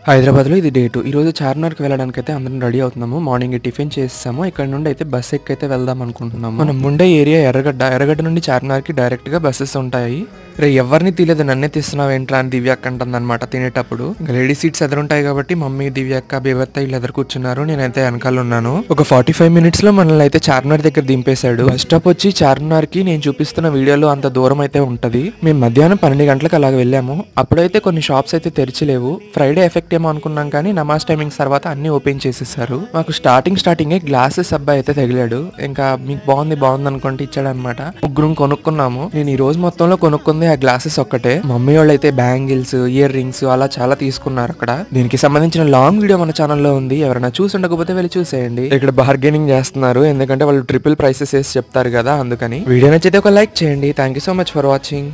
హైదరాబాద్లో ఇది డే 2. ఈరోజు చార్మినార్కి వెళ్ళడానికి అయితే అందరం రెడీ అవుతున్నాము. మార్నింగ్ టిఫిన్ చేసాము. ఇక్కడ నుండి అయితే బస్ ఎక్కైతే వెళ్దాం అనుకుంటున్నాము. మనం ఉండే ఏరియా ఎర్రగడ్డ నుండి చార్మినార్కి డైరెక్ట్గా బస్సెస్ ఉంటాయి. రే ఎవరిని తీయలేదు, నన్నే తీస్తున్నావు ఏంట్రా అని దివ్యక్క అంటుంది అనమాట తినేటప్పుడు. ఇంకా లేడీ సీట్స్ ఎదురుంటాయి కాబట్టి మమ్మీ, దివ్యక్క, బేబత్త వీళ్ళు ఎదురు కూర్చున్నారు. నేనైతే వెనకాల ఉన్నాను. ఒక 45 minutes లో మనల్ని అయితే చార్మినార్ దగ్గర దింపేశాడు. బస్ స్టాప్ వచ్చి చార్మినార్ కి నేను చూపిస్తున్న వీడియోలో అంత దూరం అయితే ఉంటది. మేము మధ్యాహ్నం 12 గంటలకు అలాగ వెళ్ళాము. అప్పుడైతే కొన్ని షాప్స్ అయితే తెరిచిలేవు. ఫ్రైడే ఎఫెక్ట్ ఏమో అనుకున్నాం కానీ నమాజ్ టైమింగ్స్ తర్వాత అన్ని ఓపెన్ చేసేసారు. మాకు స్టార్టింగే గ్లాసెస్ అబ్బాయి అయితే తగిలాడు. ఇంకా మీకు బాగుంది అనుకుంటే ఇచ్చాడు అనమాట. ముగ్గురం కొనుక్కున్నాము. నేను ఈ రోజు మొత్తంలో కొనుక్కుంది ఆ గ్లాసెస్ ఒక్కటే. మమ్మీ వాళ్ళు అయితే బ్యాంగిల్స్, ఇయర్ రింగ్స్ అలా చాలా తీసుకున్నారు అక్కడ. దీనికి సంబంధించిన లాంగ్ వీడియో మన ఛానల్లో ఉంది. ఎవరైనా చూసి ఉండకపోతే వెళ్ళి చూసేయండి. ఇక్కడ బార్గెనింగ్ చేస్తున్నారు ఎందుకంటే వాళ్ళు ట్రిపుల్ ప్రైసెస్ వేసి చెప్తారు కదా, అందుకని. వీడియో నచ్చితే ఒక లైక్ చేయండి. Thank you so much for watching.